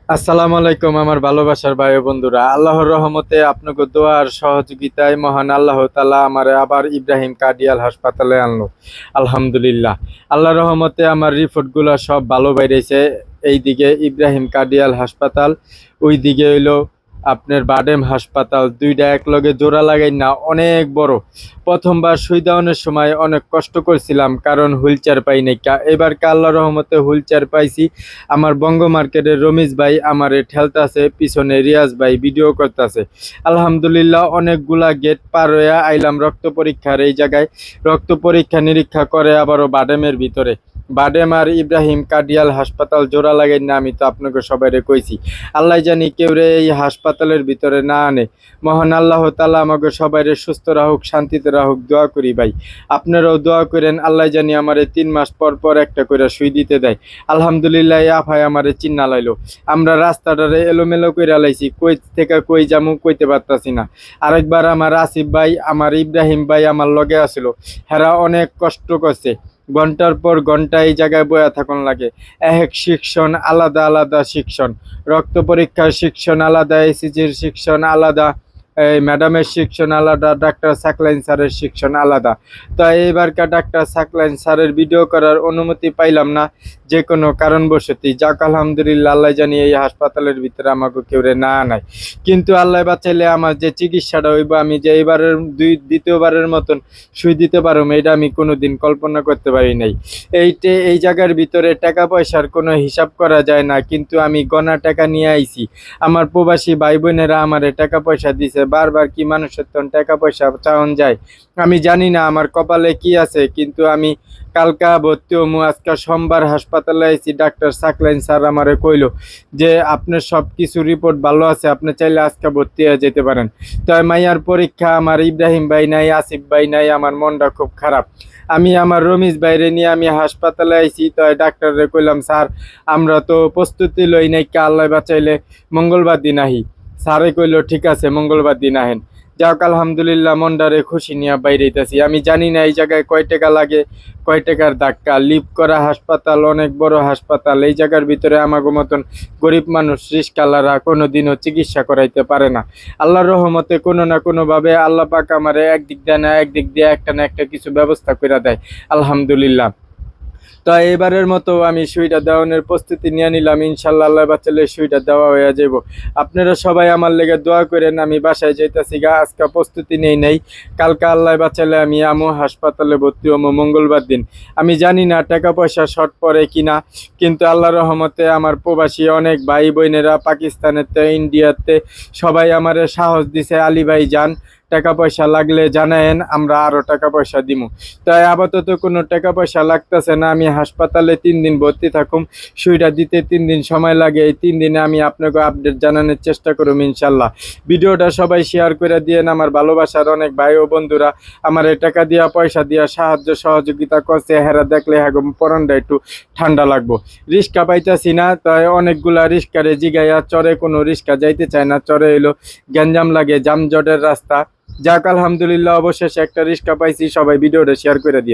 আসসালামু আলাইকুম আমার ভালোবাসার ভাই ও বন্ধুরা, আল্লাহর রহমতে আপনাকে দোয়ার সহযোগিতায় মহান আল্লাহ তাআলা আমারে আবার ইব্রাহিম কার্ডিয়াল হাসপাতালে আনলো। আলহামদুলিল্লাহ, আল্লাহর রহমতে আমার রিপোর্টগুলো সব ভালো বাইরেছে। এইদিকে ইব্রাহিম কার্ডিয়াল হাসপাতাল, ওই দিকে হইলো আপনার বাডেম হাসপাতাল, দুইটা একলগে জোড়া লাগাই না, অনেক বড়। প্রথমবার সুই দেওয়ানোর সময় অনেক কষ্ট করছিলাম, কারণ হুইল চেয়ার পাই নাই। এবার আল্লাহর রহমতে হুইল চেয়ার পাইছি। আমার বঙ্গ মার্কেটের রমিজ ভাই আমারে ঠেলতাছে, পিছনে রিয়াজ ভাই ভিডিও করতেছে। আলহামদুলিল্লাহ, অনেকগুলা গেট পার হয়ে আইলাম রক্ত পরীক্ষার এই জায়গায়। রক্ত পরীক্ষা নিরীক্ষা করে আবারও বাডেমের ভিতরে। বাডেম আর ইব্রাহিম কার্ডিয়াল হাসপাতাল জোড়া লাগাই না, আমি তো আপনাকে সবাইরে কইছি। আল্লাহ জানি কেউ রে এই হাসপাতালের ভিতরে না আনে। মহান আল্লাহ তাআলা আমাকে সবাইরে সুস্থ রাখুক, শান্তিতে রাখুক, দোয়া করি ভাই। আপনারাও দোয়া করেন, আল্লাহ জানি আমারে 3 মাস পর পর একটা করে সুই দিতে দেয়। আলহামদুলিল্লাহ, এই আফায় আমারে চিন্না লাইলো। আমরা রাস্তাটারে এলোমেলো কইরা লাইছি, কই থেকে কই যামু কইতে পারতাছি না। আরেকবার আমার আসিফ ভাই, আমার ইব্রাহিম ভাই আমার লগে আসিল। হেরা অনেক কষ্ট করছে, ঘন্টার পর ঘন্টা এই জায়গায় বয়া থাকুন লাগে। এক শিক্ষণ আলাদা আলাদা শিক্ষণ, রক্ত পরীক্ষার শিক্ষণ আলাদা, এসিজির শিক্ষণ আলাদা, এই ম্যাডামের শিক্ষণ আলাদা, ডাক্তার সাকলাইন স্যারের শিক্ষণ আলাদা। তো এইবারকার ডাক্তার সাকলাইন স্যারের ভিডিও করার অনুমতি পাইলাম না, যে কোনো কারণবশতই। যাক আলহামদুলিল্লাহ, আল্লাহ জানি এই হাসপাতালের ভিতরে আমাকে কেউ না আনায়। কিন্তু আল্লাহ বাঁচাইলে আমার যে চিকিৎসাটা হইব, আমি যে এইবারের দ্বিতীয়বারের মতন সুই দিতে পারবো, এটা আমি কোনোদিন কল্পনা করতে পারি নাই। এই জায়গার ভিতরে টাকা পয়সার কোনো হিসাব করা যায় না, কিন্তু আমি গনা টাকা নিয়ে আইছি। আমার প্রবাসী ভাই বোনেরা আমারে টাকা পয়সা দিছে। বারবার কি মানুষের তখন টাকা পয়সা চাওয়ান যায়? আমি জানি না আমার কপালে কি আছে, কিন্তু আমি কালকা ভর্তি হমু। আজকে সোমবার হাসপাতালে আইছি, ডাক্তার সাকলাইন স্যার আমারে কইলো যে আপনার সব কিছু রিপোর্ট ভালো আছে, আপনি চাইলে আজকে ভর্তি হয়ে যেতে পারেন। তো মাইয়ার পরীক্ষা, আমার ইব্রাহিম ভাই নাই, আসিফ ভাই নাই, আমার মনটা খুব খারাপ। আমি আমার রমিজ ভাইরে নিয়ে আমি হাসপাতালে আইছি। তো ডাক্তারে কইলাম, স্যার আমরা তো প্রস্তুতি লই নাই, কে আল্লাহ বাঁচাইলে মঙ্গলবার দিন আহি। স্যারে কইলো ঠিক আছে, মঙ্গলবার দিন আহেন। যাক আলহামদুলিল্লাহ, মনটারে খুশি নিয়ে বাইরেইতেছি। আমি জানি না এই জায়গায় কয় টাকা লাগে, কয় টাকার ধাক্কা। লিভ করা হাসপাতাল, অনেক বড় হাসপাতাল। এই জায়গার ভিতরে আমাগো মতন গরিব মানুষ রিস্কালারা কোনোদিনও চিকিৎসা করাইতে পারে না। আল্লাহর রহমতে কোনো না কোনোভাবে আল্লাহ পাক আমারে একদিক দিয়ে না একদিক দিয়ে একটা না একটা কিছু ব্যবস্থা করে দেয়, আলহামদুলিল্লাহ। তো এবারের মতো আমি সুইটা দেওয়ানোর প্রস্তুতি নিয়ে নিলাম। ইনশাল্লাহ আল্লাহ বাঁচালে সুইটা দেওয়া হয়ে যাব। আপনারা সবাই আমার লেগে দোয়া করেন। আমি বাসায় যাইতেছি গা, আজকে প্রস্তুতি নেই। কালকে আল্লাহ বাঁচালে আমি আমো হাসপাতালে ভর্তি হবো মঙ্গলবার দিন। আমি জানি না টাকা পয়সা শর্ট পড়ে কিনা, কিন্তু আল্লাহর রহমতে আমার প্রবাসী অনেক ভাই বোনেরা পাকিস্তানেতে, ইন্ডিয়াতে সবাই আমারে সাহস দিছে, আলী ভাই যান, টাকা পয়সা লাগলে জানায়েন, আমরা আরো টাকা পয়সা দিমু। তাই আপাতত কোনো টাকা পয়সা লাগতেছে না। আমি হাসপাতালে 3 দিন ভর্তি থাকুম, সুইটা দিতে 3 দিন সময় লাগে। এই 3 দিনে আমি আপনাকে আপডেট জানানোর চেষ্টা করুম ইনশাল্লাহ। ভিডিওটা সবাই শেয়ার করে দিয়েন। আমার ভালোবাসার অনেক ভাই ও বন্ধুরা আমার এই টাকা দিয়া পয়সা দিয়া সাহায্য সহযোগিতা করছে, হেরা দেখলে হ্যাঁ পরনটা একটু ঠান্ডা লাগবো। রিক্সা পাইতাছি না, তাই অনেকগুলা রিক্সারে জিগাইয়া, চরে কোনো রিক্সা যাইতে চায় না। চরে এলো গ্যাঞ্জাম লাগে, জামজটের রাস্তা। যাক আলহামদুলিল্লাহ, অবশেষে একটা রিক্সা পাইছি। সবাই ভিডিওটা শেয়ার করে দিন।